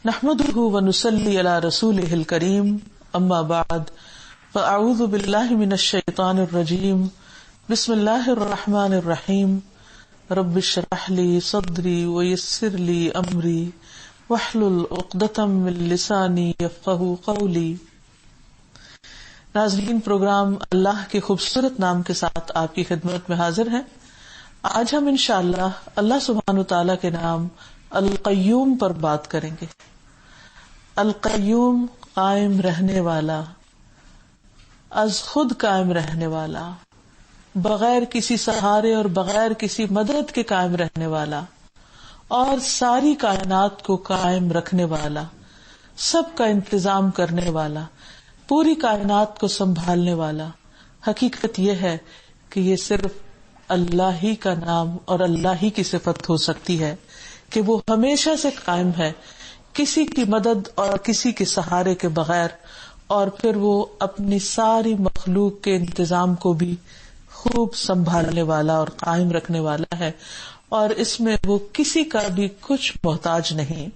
نحمده ونصلي على رسوله الكريم اما بعد فاعوذ بالله من الشيطان الرجيم بسم الله الرحمن الرحيم رب اشرح لي صدري ويسر لي امري واحلل عقدة من لساني يفقهوا قولي۔ ناظرین، پروگرام اللہ کے خوبصورت نام کے ساتھ آپ کی خدمت میں حاضر ہیں۔ آج ہم انشاءاللہ اللہ سبحانہ وتعالی کے نام القیوم پر بات کریں گے۔ القیوم، قائم رہنے والا، از خود قائم رہنے والا، بغیر کسی سہارے اور بغیر کسی مدد کے قائم رہنے والا، اور ساری کائنات کو قائم رکھنے والا، سب کا انتظام کرنے والا، پوری کائنات کو سنبھالنے والا۔ حقیقت یہ ہے کہ یہ صرف اللہ ہی کا نام اور اللہ ہی کی صفت ہو سکتی ہے کہ وہ ہمیشہ سے قائم ہے، کسی کی مدد اور کسی کے سہارے کے بغیر، اور پھر وہ اپنی ساری مخلوق کے انتظام کو بھی خوب سنبھالنے والا اور قائم رکھنے والا ہے، اور اس میں وہ کسی کا بھی کچھ محتاج نہیں۔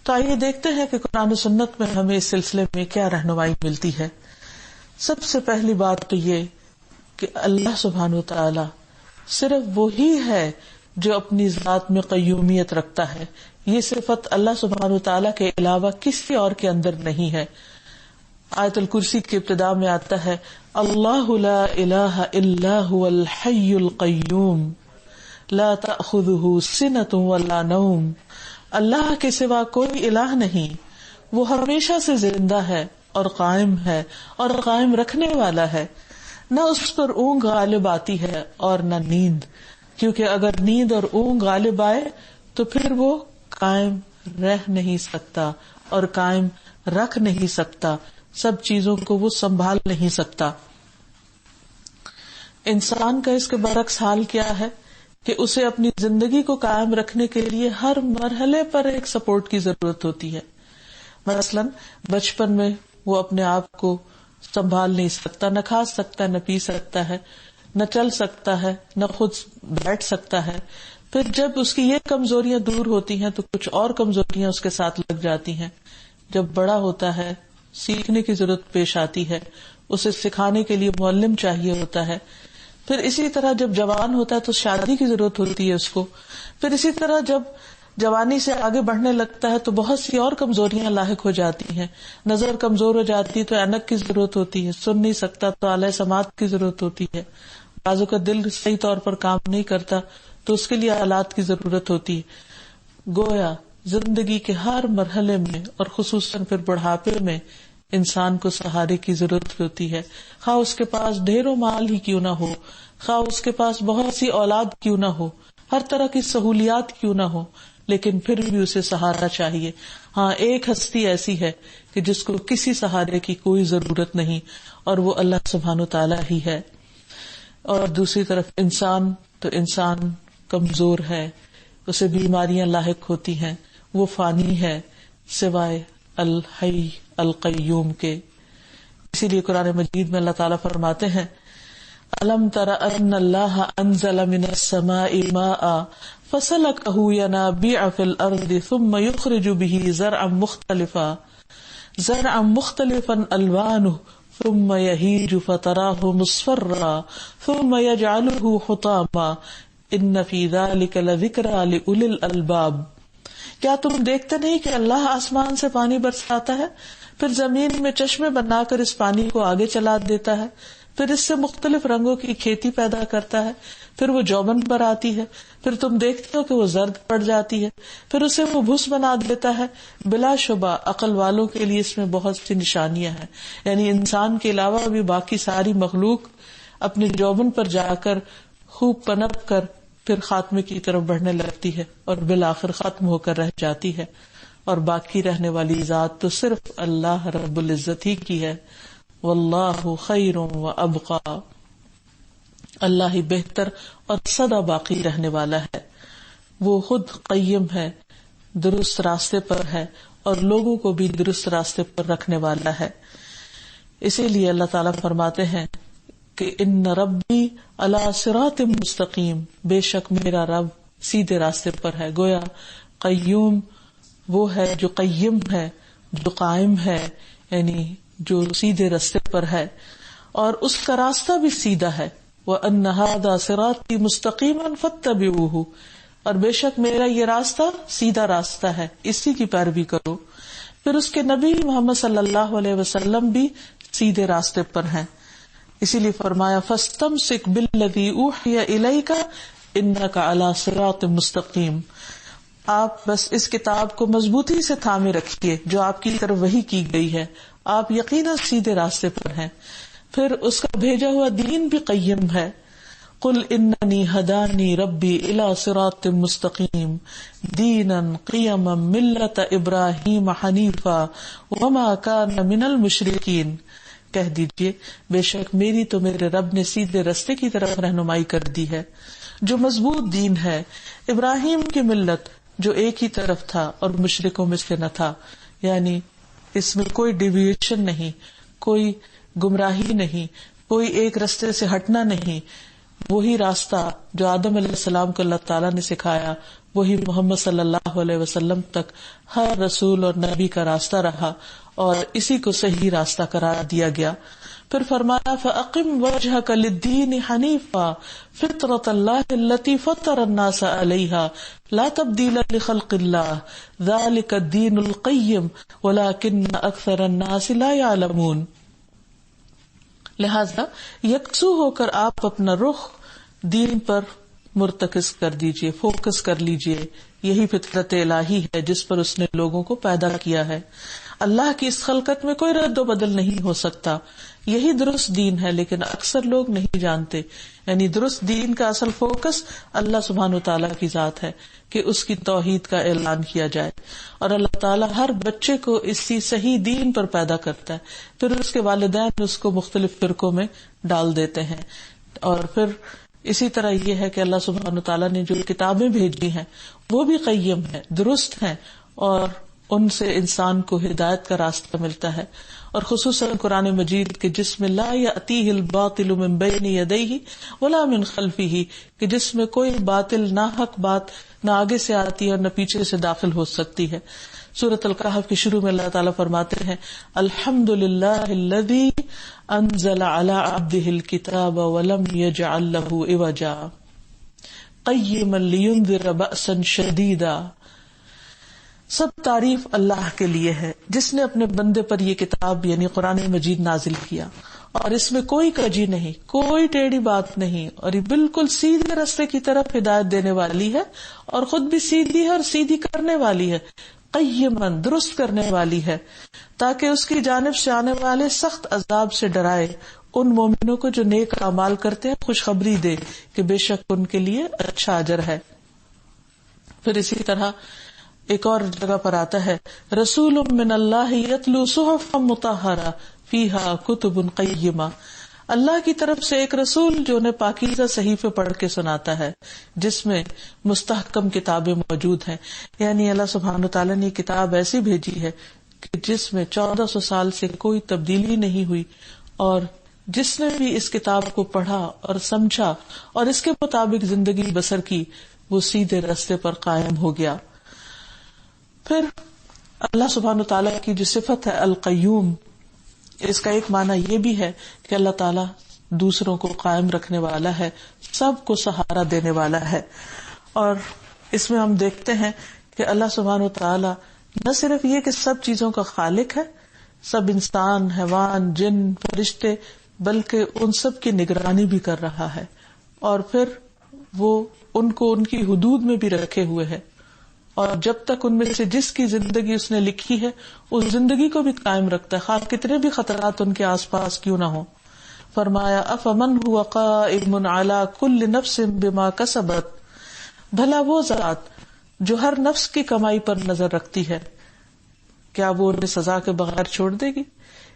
تو آئیے دیکھتے ہیں کہ قرآن و سنت میں ہمیں اس سلسلے میں کیا رہنمائی ملتی ہے۔ سب سے پہلی بات تو یہ کہ اللہ سبحانہ وتعالی صرف وہی ہے جو اپنی ذات میں قیومیت رکھتا ہے۔ یہ صفت اللہ سبحانہ وتعالی کے علاوہ کسی اور کے اندر نہیں ہے۔ آیت الکرسی کی ابتدا میں آتا ہے اللہ لا الہ الا هو الحی القیوم لا تأخذہ سنۃ ولا نوم۔ اللہ کے سوا کوئی الہ نہیں، وہ ہمیشہ سے زندہ ہے اور قائم رکھنے والا ہے، نہ اس پر اونگ غالب آتی ہے اور نہ نیند، کیونکہ اگر نیند اور اونگ غالب آئے تو پھر وہ قائم رہ نہیں سکتا اور قائم رکھ نہیں سکتا، سب چیزوں کو وہ سنبھال نہیں سکتا۔ انسان کا اس کے برعکس حال کیا ہے کہ اسے اپنی زندگی کو قائم رکھنے کے لیے ہر مرحلے پر ایک سپورٹ کی ضرورت ہوتی ہے۔ مثلاً بچپن میں وہ اپنے آپ کو سنبھال نہیں سکتا، نہ کھا سکتا، نہ پی سکتا ہے، نہ چل سکتا ہے، نہ خود بیٹھ سکتا ہے۔ پھر جب اس کی یہ کمزوریاں دور ہوتی ہیں تو کچھ اور کمزوریاں اس کے ساتھ لگ جاتی ہیں۔ جب بڑا ہوتا ہے، سیکھنے کی ضرورت پیش آتی ہے، اسے سکھانے کے لیے معلم چاہیے ہوتا ہے۔ پھر اسی طرح جب جوان ہوتا ہے تو شادی کی ضرورت ہوتی ہے اس کو۔ پھر اسی طرح جب جوانی سے آگے بڑھنے لگتا ہے تو بہت سی اور کمزوریاں لاحق ہو جاتی ہیں۔ نظر کمزور ہو جاتی ہے تو اینک کی ضرورت ہوتی ہے، سن نہیں سکتا تو آلہ سماعت کی ضرورت ہوتی ہے، بعضوں کا دل صحیح طور پر کام نہیں کرتا تو اس کے لیے آلات کی ضرورت ہوتی ہے۔ گویا زندگی کے ہر مرحلے میں اور خصوصاً پھر بڑھاپے میں انسان کو سہارے کی ضرورت ہوتی ہے، خواہ اس کے پاس ڈھیروں مال ہی کیوں نہ ہو، خواہ اس کے پاس بہت سی اولاد کیوں نہ ہو، ہر طرح کی سہولیات کیوں نہ ہو، لیکن پھر بھی اسے سہارا چاہیے۔ ہاں، ایک ہستی ایسی ہے کہ جس کو کسی سہارے کی کوئی ضرورت نہیں، اور وہ اللہ سبحانہ تعالیٰ ہی ہے۔ اور دوسری طرف انسان کمزور ہے، اسے بیماریاں لاحق ہوتی ہیں، وہ فانی ہے سوائے الحی القیوم کے۔ اسی لیے قرآن مجید میں اللہ تعالیٰ فرماتے ہیں أَلَمْ تَرَ أَنَّ اللَّهَ أَنزَلَ مِنَ السَّمَاءِ مَاءً فَسَلَكَهُ يَنَابِيعَ فِي الْأَرْضِ ثُمَّ يُخْرِجُ بِهِ زَرْعًا مُخْتَلِفًا أَلْوَانُهُ ثُمَّ يَهِيجُ فَتَرَاهُ مُصْفَرًّا ثُمَّ يَجْعَلُهُ حُطَامًا إِنَّ فِي ذَلِكَ لَذِكْرَىٰ لِأُولِي الْأَلْبَابِ۔ کیا تم دیکھتے نہیں کہ اللہ آسمان سے پانی برساتا ہے، پھر زمین میں چشمے بنا کر اس پانی کو آگے چلا دیتا ہے، پھر اس سے مختلف رنگوں کی کھیتی پیدا کرتا ہے، پھر وہ جوبن پر آتی ہے، پھر تم دیکھتے ہو کہ وہ زرد پڑ جاتی ہے، پھر اسے وہ بھس بنا دیتا ہے۔ بلا شبہ عقل والوں کے لیے اس میں بہت سی نشانیاں ہیں، یعنی انسان کے علاوہ بھی باقی ساری مخلوق اپنے جوبن پر جا کر خوب پنپ کر پھر خاتمے کی طرف بڑھنے لگتی ہے اور بالآخر ختم ہو کر رہ جاتی ہے، اور باقی رہنے والی ذات تو صرف اللہ رب العزت ہی کی ہے۔ واللہ خیر و ابقا، اللہ ہی بہتر اور سدا باقی رہنے والا ہے۔ وہ خود قیم ہے، درست راستے پر ہے، اور لوگوں کو بھی درست راستے پر رکھنے والا ہے۔ اسی لیے اللہ تعالیٰ فرماتے ہیں کہ ان ربی علی صراط مستقیم، بے شک میرا رب سیدھے راستے پر ہے۔ گویا قیوم وہ ہے جو قیم ہے، جو قائم ہے، یعنی جو سیدھے راستے پر ہے، اور اس کا راستہ بھی سیدھا ہے. وَأَنَّ هَذَا صِرَاطِي مُسْتَقِيمًا فَاتَّبِعُوهُ، اور بے شک میرا یہ راستہ سیدھا راستہ ہے، اسی کی پیروی کرو. پھر اس کے نبی محمد صلی اللہ علیہ وسلم بھی سیدھے راستے پر ہیں، اسی لیے فرمایا فَاسْتَمْسِكْ بِالَّذِي أُوحِيَ إِلَيْكَ إِنَّكَ عَلَى صِرَاطٍ مُسْتَقِيمٍ. آپ بس اس کتاب کو مضبوطی سے تھامے رکھیے جو آپ کی طرف وحی کی گئی ہے، آپ یقیناً سیدھے راستے پر ہیں. پھر اس کا بھیجا ہوا دین بھی قیم ہے. قل اننی ہدانی ربی الی صراط مستقیم دینا قیما ملت ابراہیم حنیفا وما کان من المشرکین. کہہ دیجئے بے شک میری تو میرے رب نے سیدھے راستے کی طرف رہنمائی کر دی ہے، جو مضبوط دین ہے، ابراہیم کی ملت جو ایک ہی طرف تھا اور مشرکوں میں سے نہ تھا. یعنی اس میں کوئی ڈیویشن نہیں، کوئی گمراہی نہیں، کوئی ایک راستے سے ہٹنا نہیں. وہی راستہ جو آدم علیہ السلام کو اللہ تعالیٰ نے سکھایا وہی محمد صلی اللہ علیہ وسلم تک ہر رسول اور نبی کا راستہ رہا اور اسی کو صحیح راستہ قرار دیا گیا. پھر فرمایا فَأَقِمْ وَجْهَكَ لِلدِّينِ حَنِيفًا فِطْرَةَ اللَّهِ الَّتِي فَطَّرَ النَّاسَ عَلَيْهَا لَا تَبْدِيلَ لِخَلْقِ اللَّهِ ذَلِكَ الدِّينُ الْقَيِّمُ وَلَكِنَّ أَكْثَرَ النَّاسِ لَا يَعْلَمُونَ. لہذا یکسو ہو کر آپ اپنا رخ دین پر مرتکز کر دیجئے، فوکس کر لیجئے. یہی فطرت الہی ہے جس پر اس نے لوگوں کو پیدا کیا ہے. اللہ کی اس خلقت میں کوئی رد و بدل نہیں ہو سکتا. یہی درست دین ہے، لیکن اکثر لوگ نہیں جانتے. یعنی درست دین کا اصل فوکس اللہ سبحانہ وتعالیٰ کی ذات ہے کہ اس کی توحید کا اعلان کیا جائے، اور اللہ تعالیٰ ہر بچے کو اسی صحیح دین پر پیدا کرتا ہے. پھر اس کے والدین اس کو مختلف فرقوں میں ڈال دیتے ہیں. اور پھر اسی طرح یہ ہے کہ اللہ سبحانہ وتعالیٰ نے جو کتابیں بھیجی ہیں وہ بھی قیم ہے، درست ہیں، اور ان سے انسان کو ہدایت کا راستہ ملتا ہے. اور خصوصاً قرآن مجید کے جس میں لا یأتیہ الباطل من بین یدیہ ولا من خلفہ، کہ جس میں کوئی باطل نہ حق بات نہ آگے سے آتی ہے اور نہ پیچھے سے داخل ہو سکتی ہے. سورۃ الکہف کے شروع میں اللہ تعالیٰ فرماتے ہیں الحمدللہ الذی انزل علی عبدہ الکتاب ولم یجعل لہ عوجا قیما لینذر بأسا شدیدا. سب تعریف اللہ کے لیے ہے جس نے اپنے بندے پر یہ کتاب یعنی قرآن مجید نازل کیا، اور اس میں کوئی کجی نہیں، کوئی ٹیڑھی بات نہیں، اور یہ بالکل سیدھے راستے کی طرف ہدایت دینے والی ہے، اور خود بھی سیدھی ہے اور سیدھی کرنے والی ہے. قیماً درست کرنے والی ہے، تاکہ اس کی جانب سے آنے والے سخت عذاب سے ڈرائے ان مومنوں کو جو نیک اعمال کرتے ہیں، خوشخبری دے کہ بے شک ان کے لیے اچھا اجر ہے. پھر اسی طرح ایک اور جگہ پر آتا ہے رسول من اللہ یتلو صحفا مطہرہ فیہا کتب قیمہ. اللہ کی طرف سے ایک رسول جو انہیں پاکیزہ صحیفے پڑھ کے سناتا ہے جس میں مستحکم کتابیں موجود ہیں. یعنی اللہ سبحانہ تعالیٰ نے کتاب ایسی بھیجی ہے کہ جس میں 1400 سال سے کوئی تبدیلی نہیں ہوئی، اور جس نے بھی اس کتاب کو پڑھا اور سمجھا اور اس کے مطابق زندگی بسر کی وہ سیدھے راستے پر قائم ہو گیا. پھر اللہ سبحانہ تعالیٰ کی جو صفت ہے القیوم، اس کا ایک معنی یہ بھی ہے کہ اللہ تعالیٰ دوسروں کو قائم رکھنے والا ہے، سب کو سہارا دینے والا ہے. اور اس میں ہم دیکھتے ہیں کہ اللہ سبحانہ تعالیٰ نہ صرف یہ کہ سب چیزوں کا خالق ہے، سب انسان، حیوان، جن، فرشتے، بلکہ ان سب کی نگرانی بھی کر رہا ہے، اور پھر وہ ان کو ان کی حدود میں بھی رکھے ہوئے ہے، اور جب تک ان میں سے جس کی زندگی اس نے لکھی ہے اس زندگی کو بھی قائم رکھتا ہے، خواہ کتنے بھی خطرات ان کے آس پاس کیوں نہ ہو. فرمایا افمن هو قائم علی کل نفس بما کسبت، بھلا وہ ذات جو ہر نفس کی کمائی پر نظر رکھتی ہے، کیا وہ انہیں سزا کے بغیر چھوڑ دے گی؟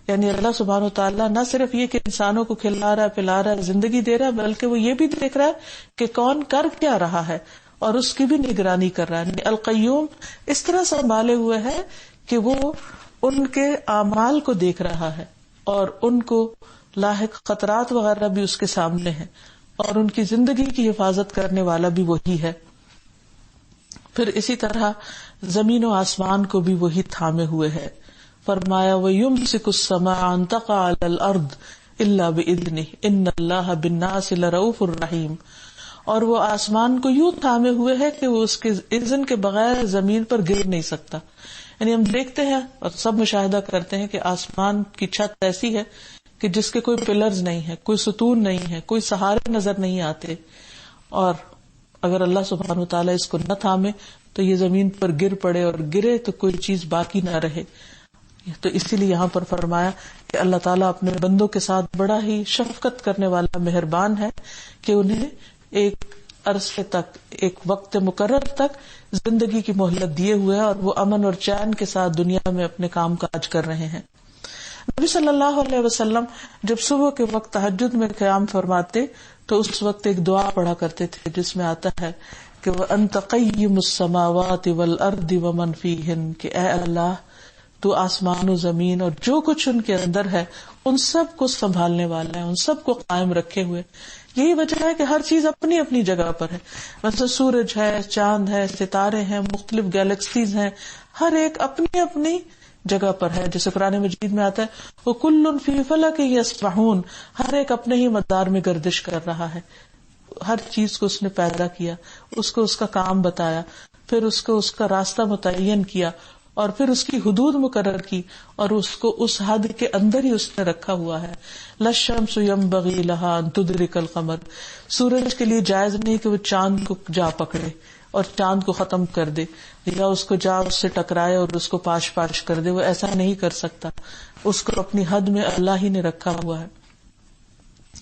یعنی اللہ سبحانہ وتعالیٰ نہ صرف یہ کہ انسانوں کو کھلا رہا ہے، پلا رہا ہے، زندگی دے رہا ہے، بلکہ وہ یہ بھی دیکھ رہا ہے کہ کون کر کیا رہا ہے اور اس کی بھی نگرانی کر رہا ہے. یعنی القیوم اس طرح سنبھالے ہوئے ہے کہ وہ ان کے اعمال کو دیکھ رہا ہے، اور ان کو لاحق خطرات وغیرہ بھی اس کے سامنے ہیں، اور ان کی زندگی کی حفاظت کرنے والا بھی وہی ہے. پھر اسی طرح زمین و آسمان کو بھی وہی تھامے ہوئے ہے. فرمایا وَيُمْسِكُ السَّمَاءَ أَن تَقَعَ عَلَى الْأَرْضِ إِلَّا بِإِذْنِهِ إِنَّ اللَّهَ بِالنَّاسِ لَرَءُوفٌ رَحِيمٌ. اور وہ آسمان کو یوں تھامے ہوئے ہے کہ وہ اس کے اذن کے بغیر زمین پر گر نہیں سکتا. یعنی ہم دیکھتے ہیں اور سب مشاہدہ کرتے ہیں کہ آسمان کی چھت ایسی ہے کہ جس کے کوئی پلرز نہیں ہے, کوئی ستون نہیں ہے, کوئی سہارے نظر نہیں آتے, اور اگر اللہ سبحانہ وتعالیٰ اس کو نہ تھامے تو یہ زمین پر گر پڑے, اور گرے تو کوئی چیز باقی نہ رہے. تو اسی لیے یہاں پر فرمایا کہ اللہ تعالیٰ اپنے بندوں کے ساتھ بڑا ہی شفقت کرنے والا مہربان ہے کہ انہیں ایک عرصے تک, ایک وقت مقرر تک زندگی کی مہلت دیے ہوئے ہیں, اور وہ امن اور چین کے ساتھ دنیا میں اپنے کام کاج کر رہے ہیں. نبی صلی اللہ علیہ وسلم جب صبح کے وقت تہجد میں قیام فرماتے تو اس وقت ایک دعا پڑھا کرتے تھے جس میں آتا ہے کہ وَأَنْتَ قَيِّمُ السَّمَاوَاتِ وَالْأَرْضِ وَمَنْ فِيهِنَّ, کہ اے اللہ تو آسمان و زمین اور جو کچھ ان کے اندر ہے ان سب کو سنبھالنے والا ہے, ان سب کو قائم رکھے ہوئے. یہی وجہ ہے کہ ہر چیز اپنی اپنی جگہ پر ہے. مثلا سورج ہے, چاند ہے, ستارے ہیں, مختلف گیلیکسیز ہیں, ہر ایک اپنی اپنی جگہ پر ہے. جیسے قرآن مجید میں آتا ہے وَكُلٌّ فِي فَلَكٍ يَسْبَحُونَ, ہر ایک اپنے ہی مدار میں گردش کر رہا ہے. ہر چیز کو اس نے پیدا کیا, اس کو اس کا کام بتایا, پھر اس کو اس کا راستہ متعین کیا, اور پھر اس کی حدود مقرر کی, اور اس کو اس حد کے اندر ہی اس نے رکھا ہوا ہے. لَلشَّمْسُ يَنبَغِي لَهَا أَن تُدْرِكَ الْقَمَرَ, سورج کے لیے جائز نہیں کہ وہ چاند کو جا پکڑے اور چاند کو ختم کر دے, یا اس کو جا اس سے ٹکرائے اور اس کو پاش پاش کر دے. وہ ایسا نہیں کر سکتا, اس کو اپنی حد میں اللہ ہی نے رکھا ہوا ہے.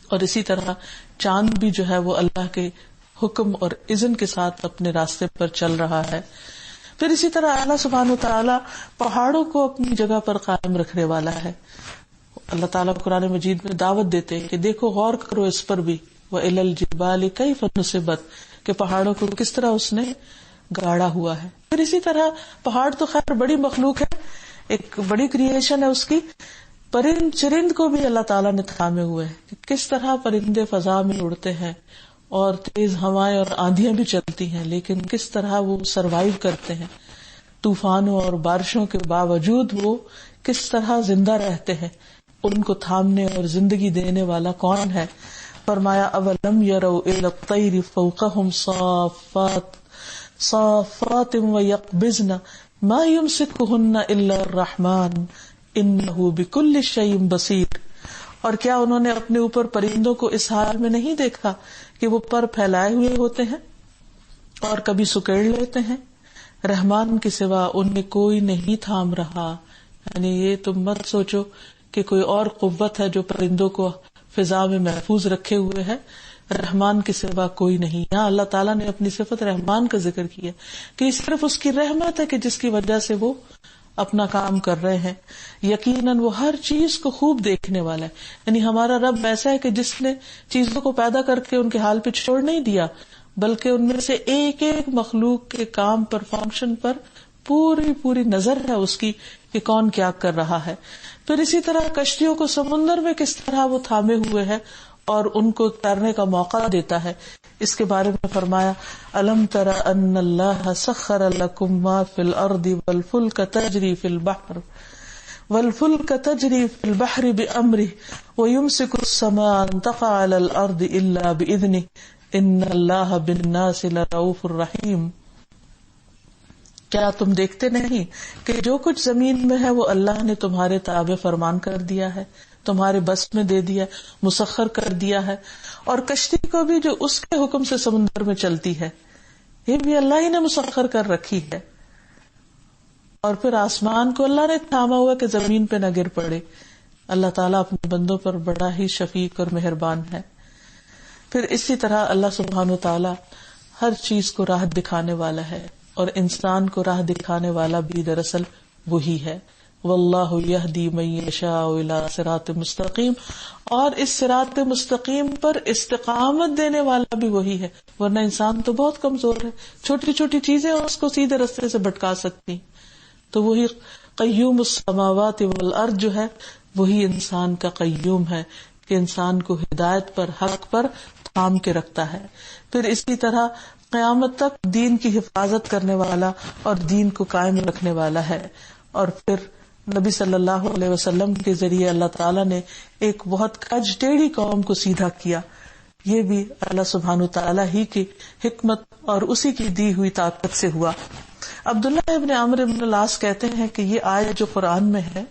اور اسی طرح چاند بھی جو ہے وہ اللہ کے حکم اور اذن کے ساتھ اپنے راستے پر چل رہا ہے. پھر اسی طرح اللہ سبحانہ وتعالیٰ پہاڑوں کو اپنی جگہ پر قائم رکھنے والا ہے. اللہ تعالیٰ قرآن مجید میں دعوت دیتے ہیں کہ دیکھو غور کرو اس پر بھی, وَإِلَى الْجِبَالِ كَيْفَ نُصِبَتْ, کہ پہاڑوں کو کس طرح اس نے گاڑا ہوا ہے. پھر اسی طرح پہاڑ تو خیر بڑی مخلوق ہے, ایک بڑی کریشن ہے اس کی. پرند چرند کو بھی اللہ تعالیٰ نے تھامے ہوئے ہیں کہ کس طرح پرندے فضا میں اڑتے ہیں, اور تیز ہوائیں اور آندھیاں بھی چلتی ہیں, لیکن کس طرح وہ سروائیو کرتے ہیں. طوفانوں اور بارشوں کے باوجود وہ کس طرح زندہ رہتے ہیں. ان کو تھامنے اور زندگی دینے والا کون ہے؟ فرمایا اولم یروا الی الطیر فوقہم صافات ویقبضن ما یمسکہن الا الرحمن انہ بکل شیء بصیر. اور کیا انہوں نے اپنے اوپر پرندوں کو اس حال میں نہیں دیکھا کہ وہ پر پھیلائے ہوئے ہوتے ہیں اور کبھی سکیڑ لیتے ہیں, رحمان کے سوا ان میں کوئی نہیں تھام رہا. یعنی یہ تم مت سوچو کہ کوئی اور قوت ہے جو پرندوں کو فضا میں محفوظ رکھے ہوئے ہے, رحمان کے سوا کوئی نہیں. یہاں اللہ تعالیٰ نے اپنی صفت رحمان کا ذکر کیا کہ یہ صرف اس کی رحمت ہے کہ جس کی وجہ سے وہ اپنا کام کر رہے ہیں. یقیناً وہ ہر چیز کو خوب دیکھنے والا ہے. یعنی ہمارا رب ایسا ہے کہ جس نے چیزوں کو پیدا کر کے ان کے حال پہ چھوڑ نہیں دیا, بلکہ ان میں سے ایک ایک مخلوق کے کام پر, فنکشن پر پوری نظر ہے اس کی کہ کون کیا کر رہا ہے. پھر اسی طرح کشتیوں کو سمندر میں کس طرح وہ تھامے ہوئے ہے اور ان کو تیرنے کا موقع دیتا ہے. اس کے بارے میں فرمایا الم تر ان اللہ سخر لکم ما فی الارض والفلک تجری فی البحر بامرہ ویمسک السماء ان تقع علی الارض الا باذنہ ان اللہ بالناس لرؤوف رحیم. کیا تم دیکھتے نہیں کہ جو کچھ زمین میں ہے وہ اللہ نے تمہارے تابع فرمان کر دیا ہے, تمہارے بس میں دے دیا, مسخر کر دیا ہے, اور کشتی کو بھی جو اس کے حکم سے سمندر میں چلتی ہے یہ بھی اللہ ہی نے مسخر کر رکھی ہے. اور پھر آسمان کو اللہ نے تھاما ہوا کہ زمین پہ نہ گر پڑے. اللہ تعالیٰ اپنے بندوں پر بڑا ہی شفیق اور مہربان ہے. پھر اسی طرح اللہ سبحانہ وتعالیٰ ہر چیز کو راہ دکھانے والا ہے, اور انسان کو راہ دکھانے والا بھی دراصل وہی ہے. واللہ یہدی من یشاء الی صراط مستقیم, اور اس صراط مستقیم پر استقامت دینے والا بھی وہی ہے. ورنہ انسان تو بہت کمزور ہے, چھوٹی چھوٹی چیزیں اس کو سیدھے رستے سے بھٹکا سکتی. تو وہی قیوم السماوات والارض جو ہے وہی انسان کا قیوم ہے کہ انسان کو ہدایت پر, حق پر تھام کے رکھتا ہے. پھر اسی طرح قیامت تک دین کی حفاظت کرنے والا اور دین کو قائم رکھنے والا ہے. اور پھر نبی صلی اللہ علیہ وسلم کے ذریعے اللہ تعالیٰ نے ایک بہت کج ٹیڑھی قوم کو سیدھا کیا. یہ بھی اللہ سبحانہ تعالیٰ ہی کی حکمت اور اسی کی دی ہوئی طاقت سے ہوا. عبداللہ ابن عمرو ابن العاص کہتے ہیں کہ یہ آیت جو قرآن میں ہے،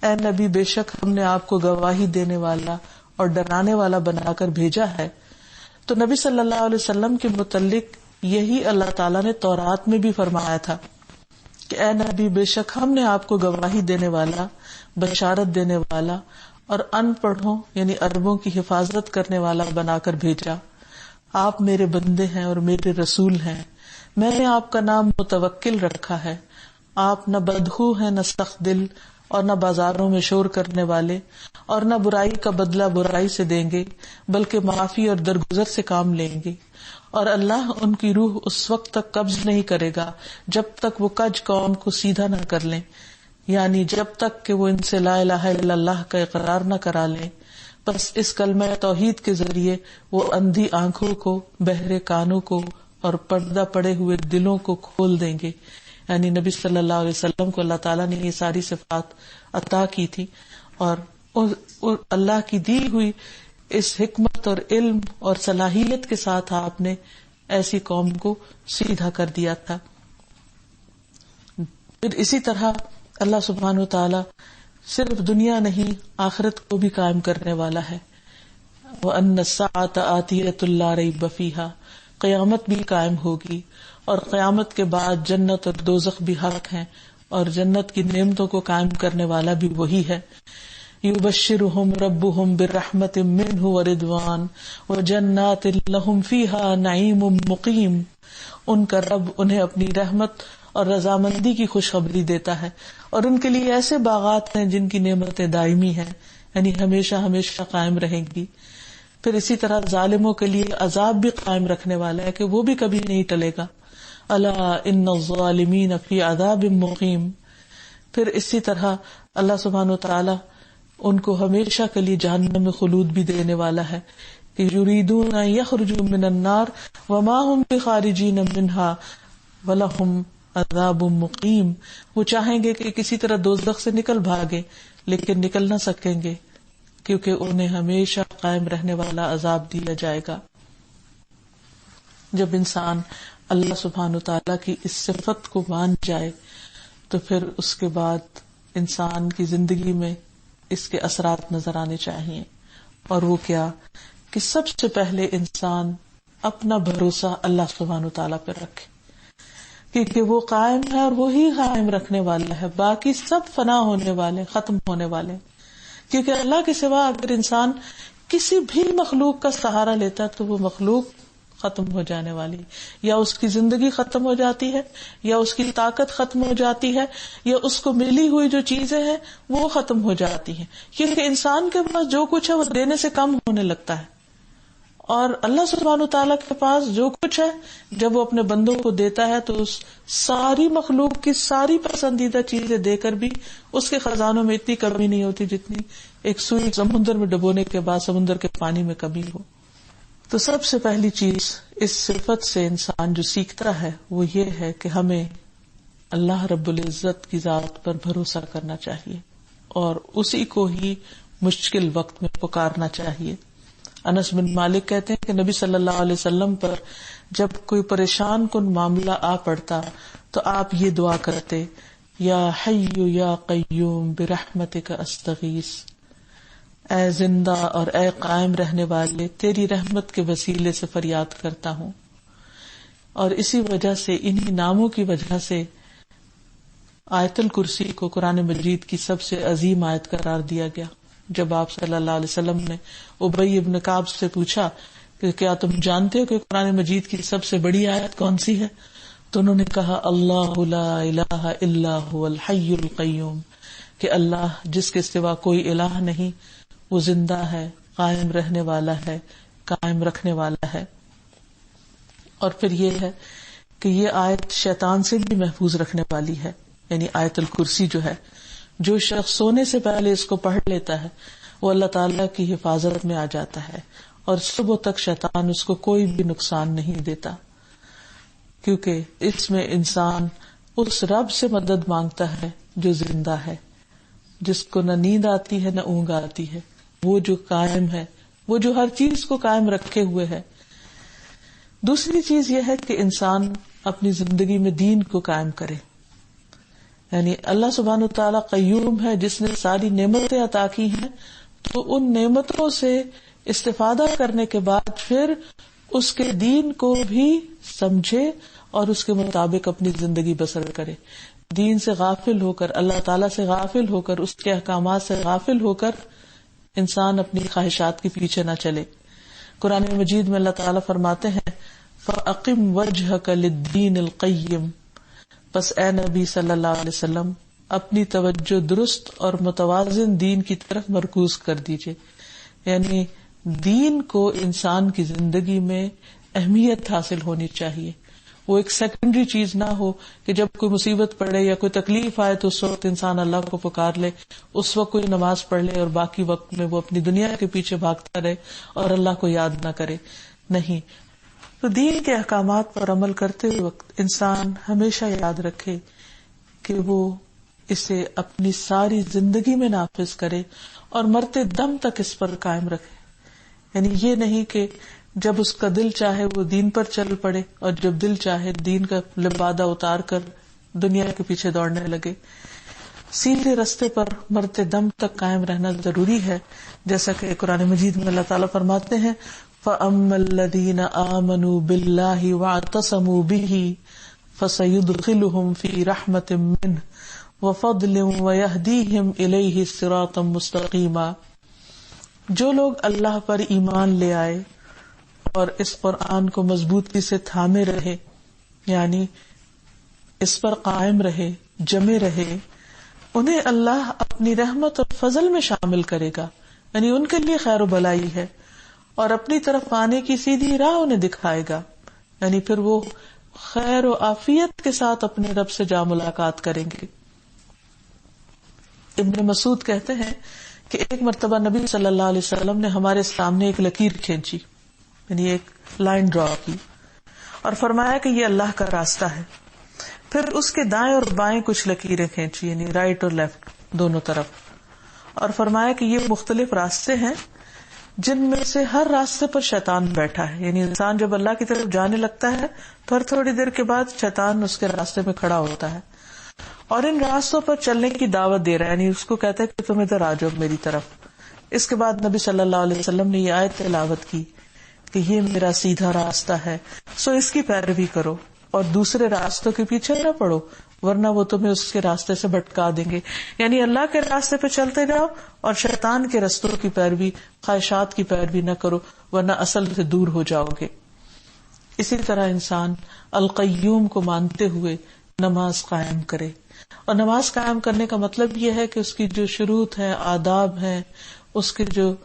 اے نبی بے شک ہم نے آپ کو گواہی دینے والا اور ڈرانے والا بنا کر بھیجا ہے. تو نبی صلی اللہ علیہ وسلم کے متعلق یہی اللہ تعالیٰ نے تورات میں بھی فرمایا تھا کہ اے نبی بے شک ہم نے آپ کو گواہی دینے والا، بشارت دینے والا اور ان پڑھوں یعنی عربوں کی حفاظت کرنے والا بنا کر بھیجا. آپ میرے بندے ہیں اور میرے رسول ہیں. میں نے آپ کا نام متوکل رکھا ہے. آپ نہ بدخو ہیں نہ سخت دل اور نہ بازاروں میں شور کرنے والے اور نہ برائی کا بدلہ برائی سے دیں گے بلکہ معافی اور درگزر سے کام لیں گے. اور اللہ ان کی روح اس وقت تک قبض نہیں کرے گا جب تک وہ کج قوم کو سیدھا نہ کر لیں، یعنی جب تک کہ وہ ان سے لا الہ الا اللہ کا اقرار نہ کرا لیں. بس اس کلمہ توحید کے ذریعے وہ اندھی آنکھوں کو، بہرے کانوں کو اور پردہ پڑے ہوئے دلوں کو کھول دیں گے. یعنی نبی صلی اللہ علیہ وسلم کو اللہ تعالیٰ نے یہ ساری صفات عطا کی تھی اور اللہ کی دی ہوئی اس حکمت اور علم اور صلاحیت کے ساتھ آپ نے ایسی قوم کو سیدھا کر دیا تھا. پھر اسی طرح اللہ سبحانہ و تعالی صرف دنیا نہیں آخرت کو بھی قائم کرنے والا ہے. وَأَنَّ السَّاعَةَ آتِيَةٌ لَا رَيْبَ فِيهَا، قیامت بھی قائم ہوگی اور قیامت کے بعد جنت اور دوزخ بھی حق ہیں اور جنت کی نعمتوں کو قائم کرنے والا بھی وہی ہے. یبشرہم ربہم برحمت منہ ورضوان وجنات لہم فیہا نعیم مقیم. ان کا رب انہیں اپنی رحمت اور رضامندی کی خوشخبری دیتا ہے اور ان کے لیے ایسے باغات ہیں جن کی نعمتیں دائمی ہیں، یعنی ہمیشہ ہمیشہ قائم رہیں گی. پھر اسی طرح ظالموں کے لیے عذاب بھی قائم رکھنے والا ہے کہ وہ بھی کبھی نہیں ٹلے گا. الا ان الظالمین فی عذاب مقیم. پھر اسی طرح اللہ سبحانہ و تعالی ان کو ہمیشہ کے لیے جہنم میں خلود بھی دینے والا ہے کہ یریدون ان یخرجوا من النار وما هم بخارجین منہا ولہم عذاب مقیم. وہ چاہیں گے کہ کسی طرح دوزخ سے نکل بھاگے لیکن نکل نہ سکیں گے کیونکہ انہیں ہمیشہ قائم رہنے والا عذاب دیا جائے گا. جب انسان اللہ سبحانہ تعالیٰ کی اس صفت کو مان جائے تو پھر اس کے بعد انسان کی زندگی میں اس کے اثرات نظر آنے چاہیے. اور وہ کیا کہ سب سے پہلے انسان اپنا بھروسہ اللہ سبحانہ تعالیٰ پر رکھے کیونکہ وہ قائم ہے اور وہی قائم رکھنے والا ہے. باقی سب فنا ہونے والے، ختم ہونے والے. کیونکہ اللہ کے سوا اگر انسان کسی بھی مخلوق کا سہارا لیتا ہے تو وہ مخلوق ختم ہو جانے والی، یا اس کی زندگی ختم ہو جاتی ہے، یا اس کی طاقت ختم ہو جاتی ہے، یا اس کو ملی ہوئی جو چیزیں ہیں وہ ختم ہو جاتی ہیں. کیونکہ انسان کے پاس جو کچھ ہے وہ دینے سے کم ہونے لگتا ہے، اور اللہ سبحانہ تعالیٰ کے پاس جو کچھ ہے جب وہ اپنے بندوں کو دیتا ہے تو اس ساری مخلوق کی ساری پسندیدہ چیزیں دے کر بھی اس کے خزانوں میں اتنی کمی نہیں ہوتی جتنی ایک سوئی سمندر میں ڈبونے کے بعد سمندر کے پانی میں کمی ہو. تو سب سے پہلی چیز اس صفت سے انسان جو سیکھتا ہے وہ یہ ہے کہ ہمیں اللہ رب العزت کی ذات پر بھروسہ کرنا چاہیے اور اسی کو ہی مشکل وقت میں پکارنا چاہیے. انس بن مالک کہتے ہیں کہ نبی صلی اللہ علیہ وسلم پر جب کوئی پریشان کن معاملہ آ پڑتا تو آپ یہ دعا کرتے، یا حی یا قیوم برحمتک استغیث، اے زندہ اور اے قائم رہنے والے تیری رحمت کے وسیلے سے فریاد کرتا ہوں. اور اسی وجہ سے انہی ناموں کی وجہ سے آیت الکرسی کو قرآن مجید کی سب سے عظیم آیت قرار دیا گیا. جب آپ صلی اللہ علیہ وسلم نے ابی ابن کعب سے پوچھا کہ کیا تم جانتے ہو کہ قرآن مجید کی سب سے بڑی آیت کون سی ہے، تو انہوں نے کہا اللہ لا الہ الا هو الحی القیوم، کہ اللہ جس کے سوا کوئی الہ نہیں، وہ زندہ ہے، قائم رہنے والا ہے، قائم رکھنے والا ہے. اور پھر یہ ہے کہ یہ آیت شیطان سے بھی محفوظ رکھنے والی ہے. یعنی آیت الکرسی جو ہے، جو شخص سونے سے پہلے اس کو پڑھ لیتا ہے وہ اللہ تعالیٰ کی حفاظت میں آ جاتا ہے اور صبح تک شیطان اس کو کوئی بھی نقصان نہیں دیتا. کیونکہ اس میں انسان اس رب سے مدد مانگتا ہے جو زندہ ہے، جس کو نہ نیند آتی ہے نہ اونگ آتی ہے، وہ جو قائم ہے، وہ جو ہر چیز کو قائم رکھے ہوئے ہے۔ دوسری چیز یہ ہے کہ انسان اپنی زندگی میں دین کو قائم کرے، یعنی اللہ سبحانہ وتعالی قیوم ہے جس نے ساری نعمتیں عطا کی ہیں، تو ان نعمتوں سے استفادہ کرنے کے بعد پھر اس کے دین کو بھی سمجھے اور اس کے مطابق اپنی زندگی بسر کرے۔ دین سے غافل ہو کر، اللہ تعالیٰ سے غافل ہو کر، اس کے احکامات سے غافل ہو کر انسان اپنی خواہشات کے پیچھے نہ چلے۔ قرآن مجید میں اللہ تعالیٰ فرماتے ہیں فَأَقِمْ وَجْهَكَ لِلدِّينِ الْقَيِّمِ، پس اے نبی صلی اللہ علیہ وسلم اپنی توجہ درست اور متوازن دین کی طرف مرکوز کر دیجئے، یعنی دین کو انسان کی زندگی میں اہمیت حاصل ہونی چاہیے، وہ ایک سیکنڈری چیز نہ ہو کہ جب کوئی مصیبت پڑے یا کوئی تکلیف آئے تو اس وقت انسان اللہ کو پکار لے، اس وقت کوئی نماز پڑھ لے اور باقی وقت میں وہ اپنی دنیا کے پیچھے بھاگتا رہے اور اللہ کو یاد نہ کرے۔ نہیں، تو دین کے احکامات پر عمل کرتے وقت انسان ہمیشہ یاد رکھے کہ وہ اسے اپنی ساری زندگی میں نافذ کرے اور مرتے دم تک اس پر قائم رکھے، یعنی یہ نہیں کہ جب اس کا دل چاہے وہ دین پر چل پڑے اور جب دل چاہے دین کا لبادہ اتار کر دنیا کے پیچھے دوڑنے لگے۔ سیدھے رستے پر مرتے دم تک قائم رہنا ضروری ہے، جیسا کہ قرآن مجید میں اللہ تعالیٰ فرماتے ہیں فَأَمَّا الَّذِينَ آمَنُوا بِاللَّهِ وَاعْتَصَمُوا بِهِ فَسَيُدْخِلُهُمْ فِي رَحْمَةٍ مِّنْهُ وَفَضْلٍ وَيَهْدِيهِمْ إِلَيْهِ صِرَاطًا مُسْتَقِيمًا، جو لوگ اللہ پر ایمان لے آئے اور اس قرآن کو مضبوطی سے تھامے رہے، یعنی اس پر قائم رہے، جمے رہے، انہیں اللہ اپنی رحمت اور فضل میں شامل کرے گا، یعنی ان کے لیے خیر و بھلائی ہے اور اپنی طرف آنے کی سیدھی راہ انہیں دکھائے گا، یعنی پھر وہ خیر و عافیت کے ساتھ اپنے رب سے جا ملاقات کریں گے۔ ابن مسعود کہتے ہیں کہ ایک مرتبہ نبی صلی اللہ علیہ وسلم نے ہمارے سامنے ایک لکیر کھینچی، یعنی ایک لائن ڈرا کی، اور فرمایا کہ یہ اللہ کا راستہ ہے۔ پھر اس کے دائیں اور بائیں کچھ لکیریں کھینچی، یعنی رائٹ اور لیفٹ دونوں طرف، اور فرمایا کہ یہ مختلف راستے ہیں جن میں سے ہر راستے پر شیطان بیٹھا ہے، یعنی انسان جب اللہ کی طرف جانے لگتا ہے تو ہر تھوڑی دیر کے بعد شیطان اس کے راستے میں کھڑا ہوتا ہے اور ان راستوں پر چلنے کی دعوت دے رہا ہے، یعنی اس کو کہتا ہے کہ تم ادھر آ جاؤ میری طرف۔ اس کے بعد نبی صلی اللہ علیہ وسلم نے یہ آیت تلاوت کی کہ یہ میرا سیدھا راستہ ہے، سو اس کی پیروی کرو اور دوسرے راستوں کے پیچھے نہ پڑو، ورنہ وہ تمہیں اس کے راستے سے بھٹکا دیں گے، یعنی اللہ کے راستے پہ چلتے جاؤ اور شیطان کے رستوں کی پیروی، خواہشات کی پیروی نہ کرو، ورنہ اصل سے دور ہو جاؤ گے۔ اسی طرح انسان القیوم کو مانتے ہوئے نماز قائم کرے، اور نماز قائم کرنے کا مطلب یہ ہے کہ اس کی جو شروط ہیں، آداب ہیں، اس کے جو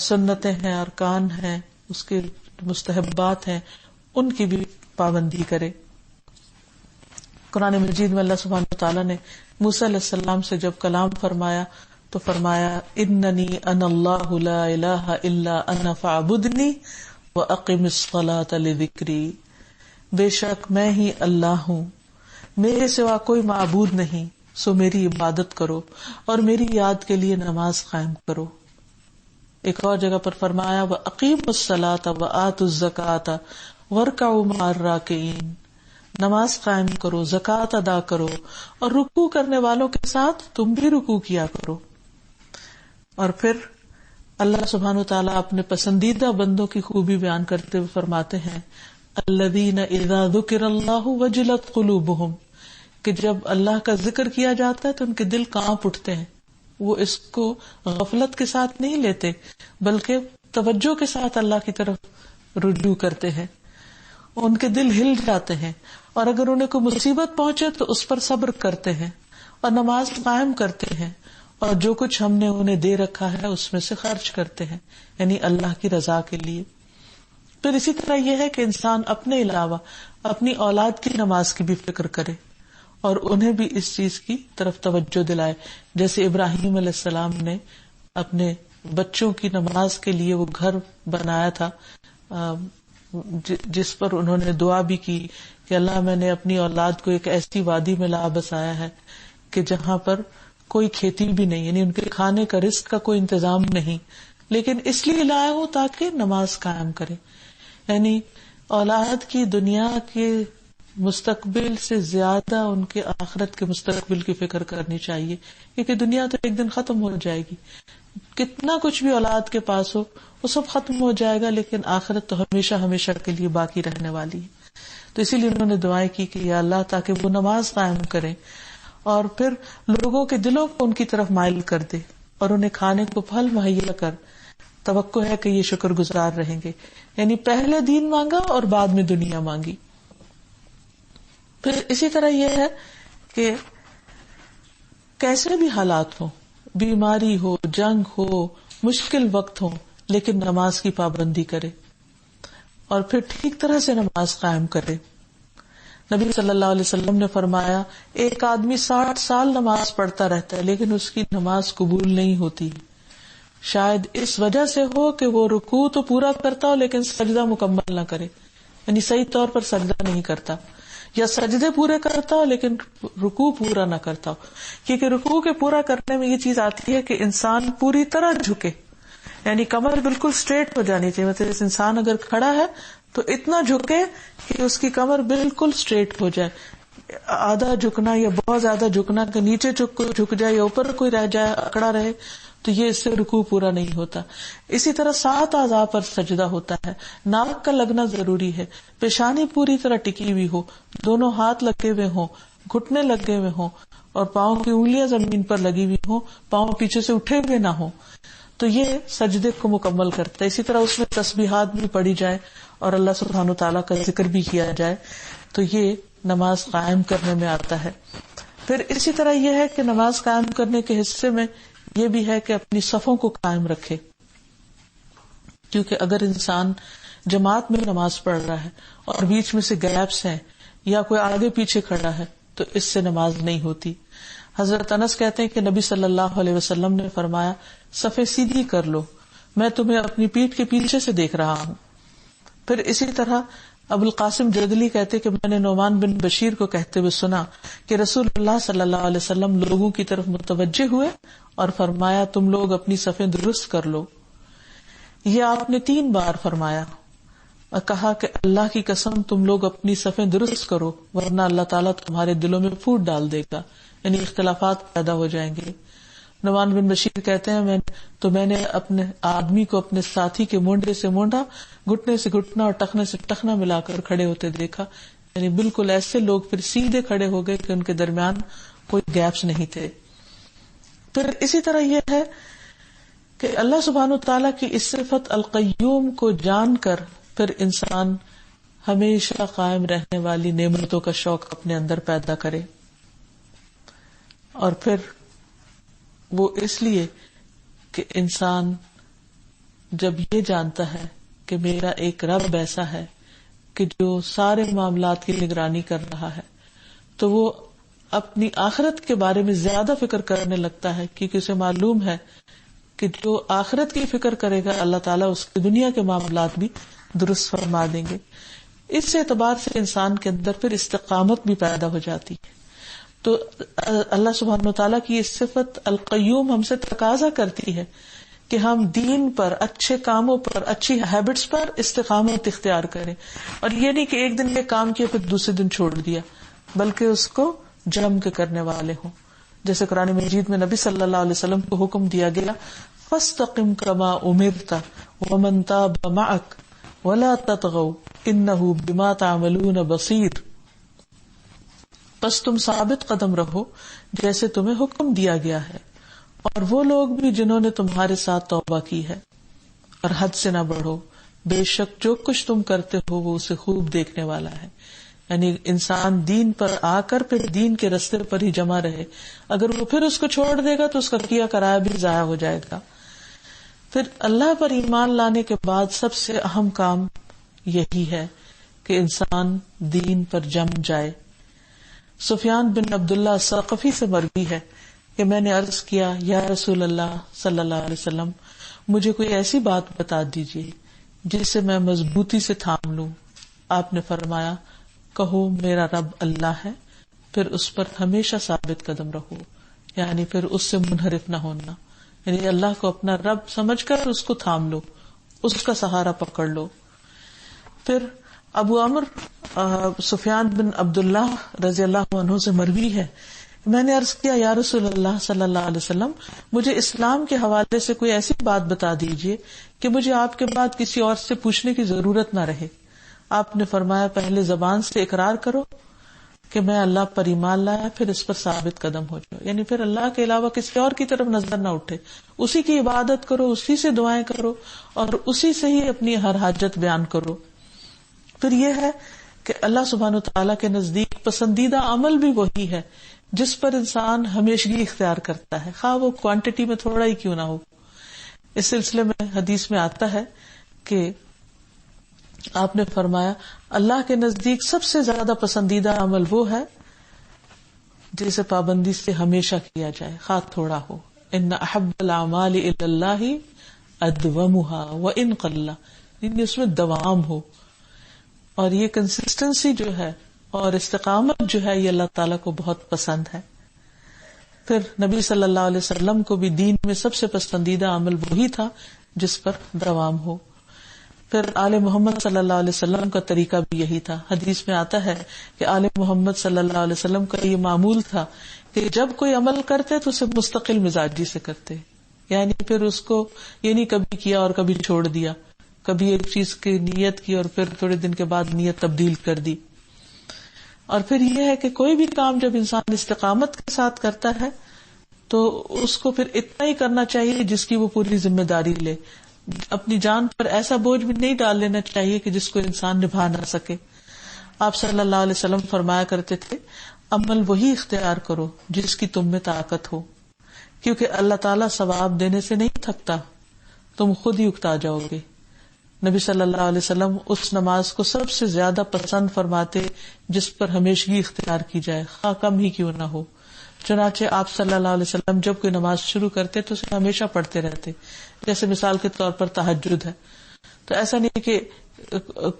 سنتیں ہیں، ارکان ہیں، اس کے مستحبات ہیں، ان کی بھی پابندی کرے۔ قرآن مجید میں اللہ سبحانہ وتعالیٰ نے موسیٰ علیہ السلام سے جب کلام فرمایا تو فرمایا اننی انا اللہ لا الہ الا انا فاعبدنی واقم الصلاۃ لذکری، بے شک میں ہی اللہ ہوں، میرے سوا کوئی معبود نہیں، سو میری عبادت کرو اور میری یاد کے لیے نماز قائم کرو۔ ایک اور جگہ پر فرمایا وَأَقِيمُوا الصَّلَاةَ وَآتُوا الزَّكَاةَ وَارْكَعُوا مَعَ الرَّاكِعِينَ، نماز قائم کرو، زکوٰۃ ادا کرو اور رکوع کرنے والوں کے ساتھ تم بھی رکوع کیا کرو۔ اور پھر اللہ سبحانہ وتعالیٰ اپنے پسندیدہ بندوں کی خوبی بیان کرتے ہوئے فرماتے ہیں الذین اذا ذکر اللہ وجلت قلوبہم، کہ جب اللہ کا ذکر کیا جاتا ہے تو ان کے دل کانپ اٹھتے ہیں، وہ اس کو غفلت کے ساتھ نہیں لیتے بلکہ توجہ کے ساتھ اللہ کی طرف رجوع کرتے ہیں، ان کے دل ہل جاتے ہیں، اور اگر انہیں کوئی مصیبت پہنچے تو اس پر صبر کرتے ہیں اور نماز قائم کرتے ہیں، اور جو کچھ ہم نے انہیں دے رکھا ہے اس میں سے خرچ کرتے ہیں، یعنی اللہ کی رضا کے لیے۔ پھر اسی طرح یہ ہے کہ انسان اپنے علاوہ اپنی اولاد کی نماز کی بھی فکر کرے اور انہیں بھی اس چیز کی طرف توجہ دلائے، جیسے ابراہیم علیہ السلام نے اپنے بچوں کی نماز کے لیے وہ گھر بنایا تھا جس پر انہوں نے دعا بھی کی کہ اللہ میں نے اپنی اولاد کو ایک ایسی وادی میں لا بسایا ہے کہ جہاں پر کوئی کھیتی بھی نہیں، یعنی ان کے کھانے کا رزق کا کوئی انتظام نہیں، لیکن اس لیے لایا ہوں تاکہ نماز قائم کرے. یعنی اولاد کی دنیا کے مستقبل سے زیادہ ان کے آخرت کے مستقبل کی فکر کرنی چاہیے، کیونکہ دنیا تو ایک دن ختم ہو جائے گی. کتنا کچھ بھی اولاد کے پاس ہو وہ سب ختم ہو جائے گا، لیکن آخرت تو ہمیشہ ہمیشہ کے لیے باقی رہنے والی ہے. تو اسی لیے انہوں نے دعائیں کی کہ یا اللہ تاکہ وہ نماز قائم کریں اور پھر لوگوں کے دلوں کو ان کی طرف مائل کر دے اور انہیں کھانے کو پھل مہیا کر. توقع ہے کہ یہ شکر گزار رہیں گے. یعنی پہلے دین مانگا اور بعد میں دنیا مانگی. پھر اسی طرح یہ ہے کہ کیسے بھی حالات ہوں، بیماری ہو، جنگ ہو، مشکل وقت ہو، لیکن نماز کی پابندی کرے اور پھر ٹھیک طرح سے نماز قائم کرے. نبی صلی اللہ علیہ وسلم نے فرمایا ایک آدمی 60 سال نماز پڑھتا رہتا ہے لیکن اس کی نماز قبول نہیں ہوتی. شاید اس وجہ سے ہو کہ وہ رکوع تو پورا کرتا ہو لیکن سجدہ مکمل نہ کرے، یعنی صحیح طور پر سجدہ نہیں کرتا، یا سجدے پورے کرتا ہو لیکن رکوع پورا نہ کرتا ہو. کیونکہ رکوع کے پورا کرنے میں یہ چیز آتی ہے کہ انسان پوری طرح جھکے، یعنی کمر بالکل اسٹریٹ ہو جانی چاہیے. مطلب انسان اگر کھڑا ہے تو اتنا جھکے کہ اس کی کمر بالکل اسٹریٹ ہو جائے. آدھا جھکنا یا بہت زیادہ جھکنا کہ نیچے جھک جائے یا اوپر کوئی رہ جائے اکڑا رہے تو یہ اس سے رکوع پورا نہیں ہوتا. اسی طرح 7 اعضاء پر سجدہ ہوتا ہے. ناک کا لگنا ضروری ہے، پیشانی پوری طرح ٹکی ہوئی ہو، دونوں ہاتھ لگے ہوئے ہوں، گھٹنے لگے ہوئے ہوں اور پاؤں کی انگلیاں زمین پر لگی ہوئی ہوں، پاؤں پیچھے سے اٹھے ہوئے نہ ہوں، تو یہ سجدے کو مکمل کرتا ہے. اسی طرح اس میں تسبیحات بھی پڑھی جائے اور اللہ سبحانہ تعالیٰ کا ذکر بھی کیا جائے تو یہ نماز قائم کرنے میں آتا ہے. پھر اسی طرح یہ ہے کہ نماز قائم کرنے کے حصے میں یہ بھی ہے کہ اپنی صفوں کو قائم رکھے، کیونکہ اگر انسان جماعت میں نماز پڑھ رہا ہے اور بیچ میں سے گیپس ہیں یا کوئی آگے پیچھے کھڑا ہے تو اس سے نماز نہیں ہوتی. حضرت انس کہتے ہیں کہ نبی صلی اللہ علیہ وسلم نے فرمایا صفیں سیدھی کر لو، میں تمہیں اپنی پیٹھ کے پیچھے سے دیکھ رہا ہوں. پھر اسی طرح ابو القاسم جدلی کہتے کہ میں نے نعمان بن بشیر کو کہتے ہوئے سنا کہ رسول اللہ صلی اللہ علیہ وسلم لوگوں کی طرف متوجہ ہوئے اور فرمایا تم لوگ اپنی صفیں درست کر لو. یہ آپ نے 3 بار فرمایا اور کہا کہ اللہ کی قسم تم لوگ اپنی صفیں درست کرو ورنہ اللہ تعالیٰ تمہارے دلوں میں پھوٹ ڈال دے گا، یعنی اختلافات پیدا ہو جائیں گے. نعمان بن بشیر کہتے ہیں میں نے اپنے آدمی کو اپنے ساتھی کے مونڈے سے مونڈا، گھٹنے سے گھٹنا اور ٹخنے سے ٹخنا ملا کر کھڑے ہوتے دیکھا، یعنی بالکل ایسے لوگ پھر سیدھے کھڑے ہو گئے کہ ان کے درمیان کوئی گیپس نہیں تھے. پھر اسی طرح یہ ہے کہ اللہ سبحانہ وتعالیٰ کی اس صفت القیوم کو جان کر پھر انسان ہمیشہ قائم رہنے والی نعمتوں کا شوق اپنے اندر پیدا کرے. اور پھر وہ اس لیے کہ انسان جب یہ جانتا ہے کہ میرا ایک رب ایسا ہے کہ جو سارے معاملات کی نگرانی کر رہا ہے تو وہ اپنی آخرت کے بارے میں زیادہ فکر کرنے لگتا ہے، کیونکہ اسے معلوم ہے کہ جو آخرت کی فکر کرے گا اللہ تعالیٰ اس کی دنیا کے معاملات بھی درست فرما دیں گے. اس اعتبار سے انسان کے اندر پھر استقامت بھی پیدا ہو جاتی ہے. تو اللہ سبحانہ وتعالیٰ کی اس صفت القیوم ہم سے تقاضا کرتی ہے کہ ہم دین پر، اچھے کاموں پر، اچھی ہیبٹس پر استقامت اختیار کریں، اور یہ نہیں کہ ایک دن یہ کام کیا پھر دوسرے دن چھوڑ دیا، بلکہ اس کو جم کے کرنے والے ہوں. جیسے قرآن مجید میں نبی صلی اللہ علیہ وسلم کو حکم دیا گیا فاستقم کما امرت ومن تاب معک ولا تطغوا انہ بما تعملون بصیر. بس تم ثابت قدم رہو جیسے تمہیں حکم دیا گیا ہے، اور وہ لوگ بھی جنہوں نے تمہارے ساتھ توبہ کی ہے، اور حد سے نہ بڑھو، بے شک جو کچھ تم کرتے ہو وہ اسے خوب دیکھنے والا ہے. یعنی انسان دین پر آ کر پھر دین کے رستے پر ہی جمع رہے، اگر وہ پھر اس کو چھوڑ دے گا تو اس کا کیا کرایا بھی ضائع ہو جائے گا. پھر اللہ پر ایمان لانے کے بعد سب سے اہم کام یہی ہے کہ انسان دین پر جم جائے. سفیان بن عبداللہ ثقفی سے مروی ہے کہ میں نے عرض کیا یا رسول اللہ صلی اللہ علیہ وسلم مجھے کوئی ایسی بات بتا دیجیے جس سے میں مضبوطی سے تھام لوں. آپ نے فرمایا کہو میرا رب اللہ ہے، پھر اس پر ہمیشہ ثابت قدم رہو، یعنی پھر اس سے منحرف نہ ہونا، یعنی اللہ کو اپنا رب سمجھ کر اس کو تھام لو، اس کا سہارا پکڑ لو. پھر ابو عمرو سفیان بن عبداللہ رضی اللہ عنہ سے مروی ہے، میں نے عرض کیا یا رسول اللہ صلی اللہ علیہ وسلم، مجھے اسلام کے حوالے سے کوئی ایسی بات بتا دیجئے کہ مجھے آپ کے بعد کسی اور سے پوچھنے کی ضرورت نہ رہے. آپ نے فرمایا پہلے زبان سے اقرار کرو کہ میں اللہ پر ایمان لایا، پھر اس پر ثابت قدم ہو جاؤ، یعنی پھر اللہ کے علاوہ کسی اور کی طرف نظر نہ اٹھے، اسی کی عبادت کرو، اسی سے دعائیں کرو اور اسی سے ہی اپنی ہر حاجت بیان کرو. پھر یہ ہے کہ اللہ سبحانہ وتعالیٰ کے نزدیک پسندیدہ عمل بھی وہی ہے جس پر انسان ہمیشگی اختیار کرتا ہے، خواہ وہ کوانٹٹی میں تھوڑا ہی کیوں نہ ہو. اس سلسلے میں حدیث میں آتا ہے کہ آپ نے فرمایا اللہ کے نزدیک سب سے زیادہ پسندیدہ عمل وہ ہے جسے پابندی سے ہمیشہ کیا جائے، خواہ تھوڑا ہو. ان احب الاعمال الی اللہ ادومها وان قل، یعنی اس میں دوام ہو، اور یہ کنسسٹنسی جو ہے اور استقامت جو ہے یہ اللہ تعالیٰ کو بہت پسند ہے. پھر نبی صلی اللہ علیہ وسلم کو بھی دین میں سب سے پسندیدہ عمل وہی تھا جس پر دوام ہو. پھر آل محمد صلی اللہ علیہ وسلم کا طریقہ بھی یہی تھا. حدیث میں آتا ہے کہ آل محمد صلی اللہ علیہ وسلم کا یہ معمول تھا کہ جب کوئی عمل کرتے تو اسے مستقل مزاجی سے کرتے، یعنی پھر اس کو یہ نہیں کبھی کیا اور کبھی چھوڑ دیا، کبھی ایک چیز کی نیت کی اور پھر تھوڑے دن کے بعد نیت تبدیل کر دی. اور پھر یہ ہے کہ کوئی بھی کام جب انسان استقامت کے ساتھ کرتا ہے تو اس کو پھر اتنا ہی کرنا چاہیے جس کی وہ پوری ذمہ داری لے. اپنی جان پر ایسا بوجھ بھی نہیں ڈال لینا چاہیے کہ جس کو انسان نبھا نہ سکے. آپ صلی اللہ علیہ وسلم فرمایا کرتے تھے عمل وہی اختیار کرو جس کی تم میں طاقت ہو، کیونکہ اللہ تعالیٰ ثواب دینے سے نہیں تھکتا، تم خود ہی اکتا جاؤ گے. نبی صلی اللہ علیہ وسلم اس نماز کو سب سے زیادہ پسند فرماتے جس پر ہمیشگی اختیار کی جائے، خواہ کم ہی کیوں نہ ہو. چنانچہ آپ صلی اللہ علیہ وسلم جب کوئی نماز شروع کرتے تو اسے ہمیشہ پڑھتے رہتے. جیسے مثال کے طور پر تہجد ہے، تو ایسا نہیں کہ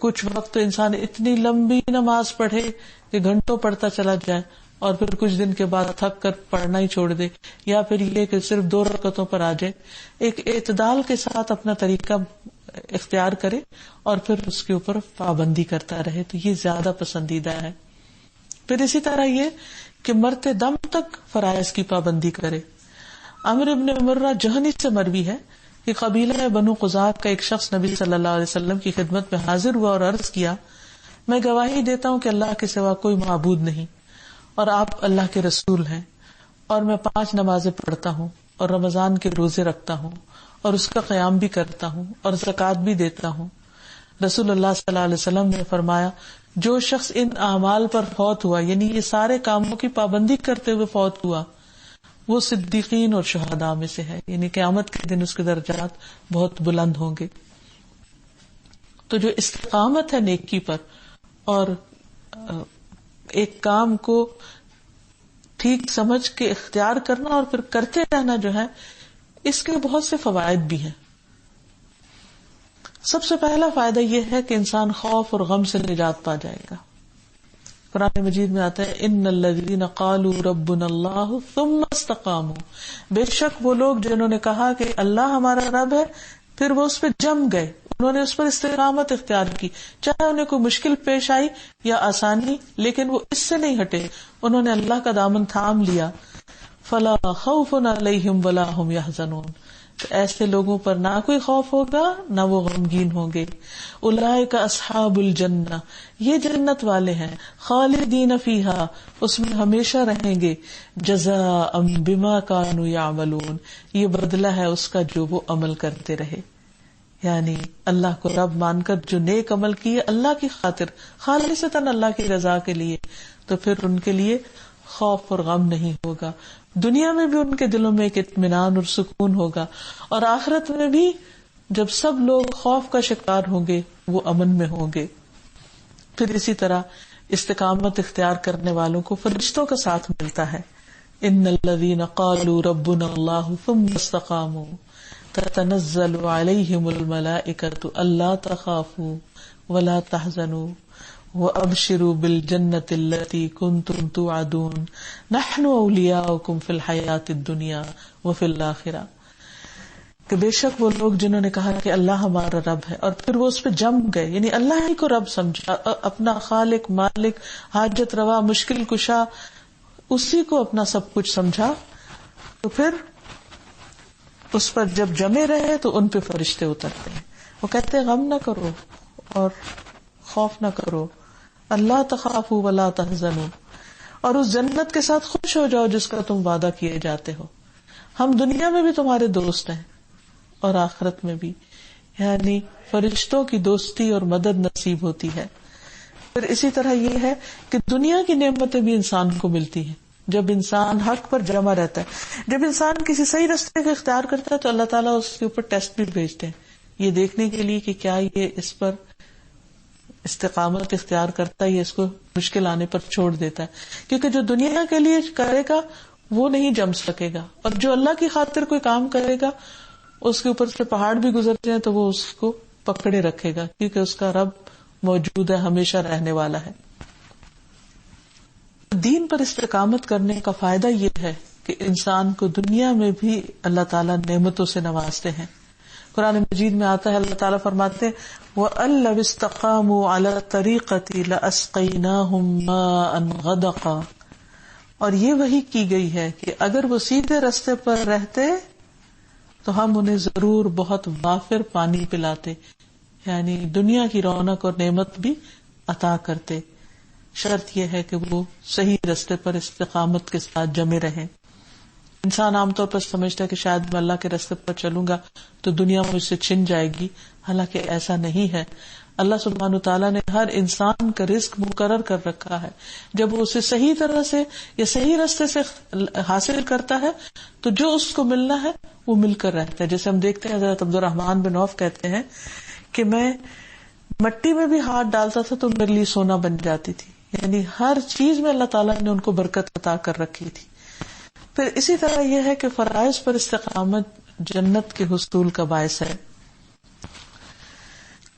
کچھ وقت انسان اتنی لمبی نماز پڑھے کہ گھنٹوں پڑھتا چلا جائے اور پھر کچھ دن کے بعد تھک کر پڑھنا ہی چھوڑ دے، یا پھر یہ کہ صرف 2 رکعتوں پر آ جائے. ایک اعتدال کے ساتھ اپنا طریقہ اختیار کرے اور پھر اس کے اوپر پابندی کرتا رہے، تو یہ زیادہ پسندیدہ ہے. پھر اسی طرح یہ کہ مرتے دم تک فرائض کی پابندی کرے. عمرو بن مرہ جہنی سے مروی ہے کہ قبیلہ بنو قزاع کا ایک شخص نبی صلی اللہ علیہ وسلم کی خدمت میں حاضر ہوا اور عرض کیا، میں گواہی دیتا ہوں کہ اللہ کے سوا کوئی معبود نہیں اور آپ اللہ کے رسول ہیں، اور میں 5 نمازیں پڑھتا ہوں اور رمضان کے روزے رکھتا ہوں اور اس کا قیام بھی کرتا ہوں اور زکوٰۃ بھی دیتا ہوں. رسول اللہ صلی اللہ علیہ وسلم نے فرمایا جو شخص ان اعمال پر فوت ہوا، یعنی یہ سارے کاموں کی پابندی کرتے ہوئے فوت ہوا، وہ صدیقین اور شہداء میں سے ہے، یعنی قیامت کے دن اس کے درجات بہت بلند ہوں گے. تو جو استقامت ہے نیکی پر اور ایک کام کو ٹھیک سمجھ کے اختیار کرنا اور پھر کرتے رہنا جو ہے، اس کے بہت سے فوائد بھی ہیں. سب سے پہلا فائدہ یہ ہے کہ انسان خوف اور غم سے نجات پا جائے گا. قرآن مجید میں آتا ہے ان الذین قالوا ربنا اللہ ثم استقاموا، بے شک وہ لوگ جنہوں نے کہا کہ اللہ ہمارا رب ہے، پھر وہ اس پہ جم گئے، انہوں نے اس پر استقامت اختیار کی، چاہے انہیں کوئی مشکل پیش آئی یا آسانی، لیکن وہ اس سے نہیں ہٹے، انہوں نے اللہ کا دامن تھام لیا. فلا خوف علیہم ولا هم یحزنون، تو ایسے لوگوں پر نہ کوئی خوف ہوگا نہ وہ غمگین ہوں گے. اولئک اصحاب الجنہ، یہ جنت والے ہیں، خالدین فیہا، اس میں ہمیشہ رہیں گے، جزاء بما کانوا یعملون، یہ بدلہ ہے اس کا جو وہ عمل کرتے رہے. یعنی اللہ کو رب مان کر جو نیک عمل کیے اللہ کی خاطر، خالصتاً اللہ کی رضا کے لیے، تو پھر ان کے لیے خوف اور غم نہیں ہوگا. دنیا میں بھی ان کے دلوں میں ایک اطمینان اور سکون ہوگا، اور آخرت میں بھی جب سب لوگ خوف کا شکار ہوں گے وہ امن میں ہوں گے. پھر اسی طرح استقامت اختیار کرنے والوں کو فرشتوں کا ساتھ ملتا ہے. ان الذین قالوا ربنا اللہ ثم استقاموا تتنزل علیہم الملائکۃ الا تخافوا ولا تحزنوا وَأَبْشِرُوا بِالْجَنَّةِ الَّتِي كُنْتُمْ تُوعَدُونَ نَحْنُ أَوْلِيَاؤُكُمْ فِي الْحَيَاةِ الدُّنْيَا وَفِي الْآخِرَةِ، کہ بے شک وہ لوگ جنہوں نے کہا کہ اللہ ہمارا رب ہے، اور پھر وہ اس پہ جم گئے، یعنی اللہ ہی کو رب سمجھا، اپنا خالق، مالک، حاجت روا، مشکل کشا، اسی کو اپنا سب کچھ سمجھا، تو پھر اس پر جب جمے رہے تو ان پہ فرشتے اترتے ہیں، وہ کہتے ہیں غم نہ کرو اور خوف نہ کرو، اللہ تخافوا ولا تحزنوا، اور اس جنت کے ساتھ خوش ہو جاؤ جس کا تم وعدہ کیے جاتے ہو، ہم دنیا میں بھی تمہارے دوست ہیں اور آخرت میں بھی، یعنی فرشتوں کی دوستی اور مدد نصیب ہوتی ہے۔ پھر اسی طرح یہ ہے کہ دنیا کی نعمتیں بھی انسان کو ملتی ہیں جب انسان حق پر جمع رہتا ہے، جب انسان کسی صحیح راستے کا اختیار کرتا ہے تو اللہ تعالیٰ اس کے اوپر ٹیسٹ بھی بھیجتے ہیں، یہ دیکھنے کے لیے کہ کیا یہ اس پر استقامت اختیار کرتا ہے یا اس کو مشکل آنے پر چھوڑ دیتا ہے، کیونکہ جو دنیا کے لیے کرے گا وہ نہیں جم سکے گا، اور جو اللہ کی خاطر کوئی کام کرے گا اس کے اوپر سے پہاڑ بھی گزر جائیں تو وہ اس کو پکڑے رکھے گا، کیونکہ اس کا رب موجود ہے، ہمیشہ رہنے والا ہے۔ دین پر استقامت کرنے کا فائدہ یہ ہے کہ انسان کو دنیا میں بھی اللہ تعالیٰ نعمتوں سے نوازتے ہیں۔ قرآن مجید میں آتا ہے، اللہ تعالیٰ فرماتے ہیں وَأَن لَوِ اسْتَقَامُوا عَلَى الطَّرِيقَةِ لَأَسْقَيْنَاهُمْ مَاءً غَدَقًا، اور یہ وحی کی گئی ہے کہ اگر وہ سیدھے راستے پر رہتے تو ہم انہیں ضرور بہت وافر پانی پلاتے، یعنی دنیا کی رونق اور نعمت بھی عطا کرتے، شرط یہ ہے کہ وہ صحیح راستے پر استقامت کے ساتھ جمے رہیں۔ انسان عام طور پر سمجھتا ہے کہ شاید میں اللہ کے راستے پر چلوں گا تو دنیا مجھ سے چھن جائے گی، حالانکہ ایسا نہیں ہے۔ اللہ سبحانہ تعالیٰ نے ہر انسان کا رزق مقرر کر رکھا ہے، جب وہ اسے صحیح طرح سے یا صحیح راستے سے حاصل کرتا ہے تو جو اس کو ملنا ہے وہ مل کر رہتا ہے۔ جیسے ہم دیکھتے ہیں حضرت عبدالرحمن بن عوف کہتے ہیں کہ میں مٹی میں بھی ہاتھ ڈالتا تھا تو میرے لیے سونا بن جاتی تھی، یعنی ہر چیز میں اللہ تعالیٰ نے ان کو برکت عطا کر رکھی تھی۔ پھر اسی طرح یہ ہے کہ فرائض پر استقامت جنت کے حصول کا باعث ہے۔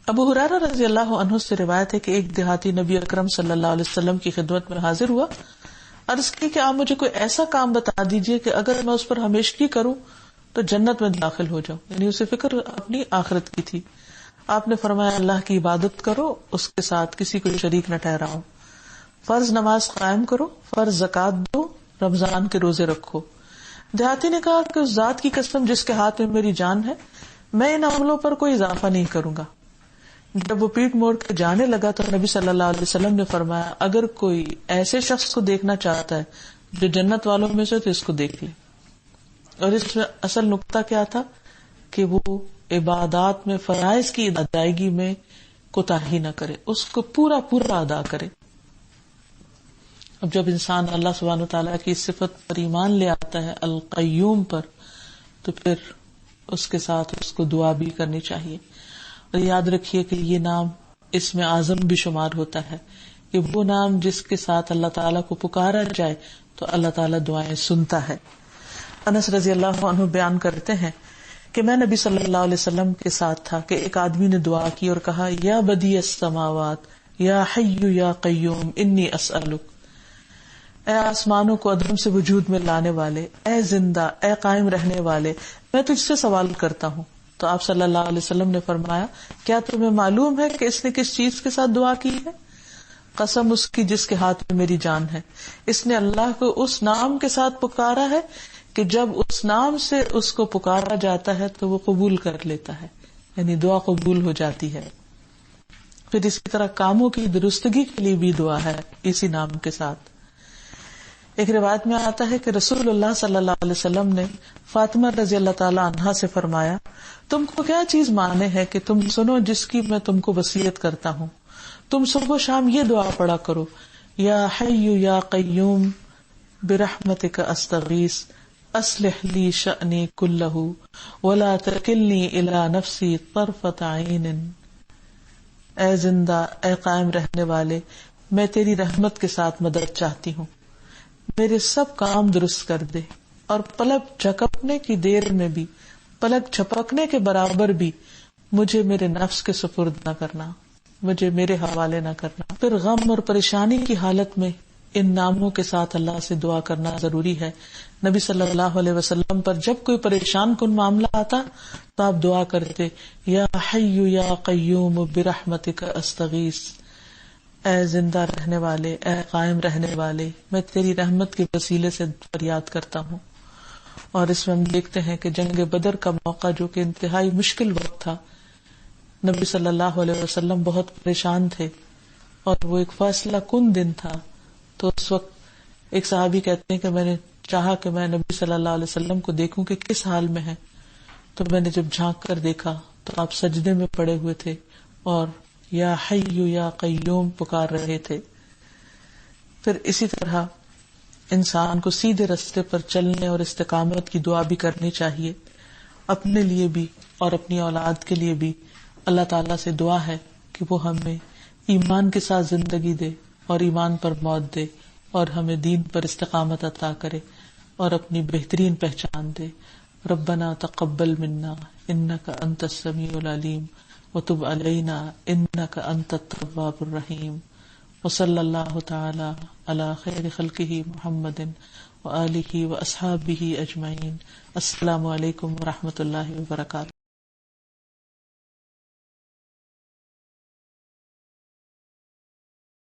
ابو ہریرہ رضی اللہ عنہ سے روایت ہے کہ ایک دیہاتی نبی اکرم صلی اللہ علیہ وسلم کی خدمت میں حاضر ہوا، عرض کی کہ آپ مجھے کوئی ایسا کام بتا دیجئے کہ اگر میں اس پر ہمیشگی کروں تو جنت میں داخل ہو جاؤں، یعنی اسے فکر اپنی آخرت کی تھی۔ آپ نے فرمایا اللہ کی عبادت کرو، اس کے ساتھ کسی کو شریک نہ ٹھہراؤ، فرض نماز قائم کرو، فرض زکات دو، رمضان کے روزے رکھو۔ دیہاتی نے کہا کہ اس ذات کی قسم جس کے ہاتھ میں میری جان ہے، میں ان عملوں پر کوئی اضافہ نہیں کروں گا۔ جب وہ پیٹ موڑ کے جانے لگا تو نبی صلی اللہ علیہ وسلم نے فرمایا اگر کوئی ایسے شخص کو دیکھنا چاہتا ہے جو جنت والوں میں سے تو اس کو دیکھ لے۔ اور اس میں اصل نقطہ کیا تھا کہ وہ عبادات میں فرائض کی ادائیگی میں کوتاہی نہ کرے، اس کو پورا پورا ادا کرے۔ اب جب انسان اللہ سبحانہ وتعالیٰ کی صفت پر ایمان لے آتا ہے القیوم پر، تو پھر اس کے ساتھ اس کو دعا بھی کرنی چاہیے۔ اور یاد رکھیے کہ یہ نام اسم اعظم بھی شمار ہوتا ہے، کہ وہ نام جس کے ساتھ اللہ تعالیٰ کو پکارا جائے تو اللہ تعالیٰ دعائیں سنتا ہے۔ انس رضی اللہ عنہ بیان کرتے ہیں کہ میں نبی صلی اللہ علیہ وسلم کے ساتھ تھا کہ ایک آدمی نے دعا کی اور کہا یا بدیع السماوات یا حی یا قیوم انی اسألک، اے آسمانوں کو عدم سے وجود میں لانے والے، اے زندہ، اے قائم رہنے والے، میں تجھ سے سوال کرتا ہوں۔ تو آپ صلی اللہ علیہ وسلم نے فرمایا کیا تمہیں معلوم ہے کہ اس نے کس چیز کے ساتھ دعا کی ہے؟ قسم اس کی جس کے ہاتھ میں میری جان ہے، اس نے اللہ کو اس نام کے ساتھ پکارا ہے کہ جب اس نام سے اس کو پکارا جاتا ہے تو وہ قبول کر لیتا ہے، یعنی دعا قبول ہو جاتی ہے۔ پھر اسی طرح کاموں کی درستگی کے لیے بھی دعا ہے اسی نام کے ساتھ۔ ایک روایت میں آتا ہے کہ رسول اللہ صلی اللہ علیہ وسلم نے فاطمہ رضی اللہ تعالی عنہا سے فرمایا تم کو کیا چیز مانے ہے کہ تم سنو جس کی میں تم کو وصیت کرتا ہوں، تم صبح و شام یہ دعا پڑھا کرو، یا حی یا قیوم برحمتک استغیث اصلح لی شأنی کلہ ولا تکلنی الی نفسی طرفۃ عین۔ اے زندہ، اے قائم رہنے والے، میں تیری رحمت کے ساتھ مدد چاہتی ہوں، میرے سب کام درست کر دے، اور پلک جھپکنے کی دیر میں بھی، پلک جھپکنے کے برابر بھی مجھے میرے نفس کے سپرد نہ کرنا، مجھے میرے حوالے نہ کرنا. پھر غم اور پریشانی کی حالت میں ان ناموں کے ساتھ اللہ سے دعا کرنا ضروری ہے. نبی صلی اللہ علیہ وسلم پر جب کوئی پریشان کن معاملہ آتا تو آپ دعا کرتے، یا حی یا قیوم برحمتک استغیث، اے زندہ رہنے والے، اے قائم رہنے والے، میں تیری رحمت کے وسیلے سے فریاد کرتا ہوں. اور اس میں ہم دیکھتے ہیں کہ جنگ بدر کا موقع جو کہ انتہائی مشکل وقت تھا، نبی صلی اللہ علیہ وسلم بہت پریشان تھے اور وہ ایک فیصلہ کن دن تھا. تو اس وقت ایک صحابی کہتے ہیں کہ میں نے چاہا کہ میں نبی صلی اللہ علیہ وسلم کو دیکھوں کہ کس حال میں ہے. تو میں نے جب جھانک کر دیکھا تو آپ سجدے میں پڑے ہوئے تھے اور یا حی یا قیوم پکار رہے تھے. پھر اسی طرح انسان کو سیدھے راستے پر چلنے اور استقامت کی دعا بھی کرنی چاہیے، اپنے لیے بھی اور اپنی اولاد کے لیے بھی. اللہ تعالیٰ سے دعا ہے کہ وہ ہمیں ایمان کے ساتھ زندگی دے اور ایمان پر موت دے، اور ہمیں دین پر استقامت عطا کرے اور اپنی بہترین پہچان دے. ربنا تقبل منا انک انت السمیع العلیم وتب علینا انک انت التواب الرحیم. وصلی اللہ تعالی علی خیر خلقہ محمد وآلہ واصحابہ اجمعین. السلام علیکم ورحمۃ اللہ وبرکاتہ.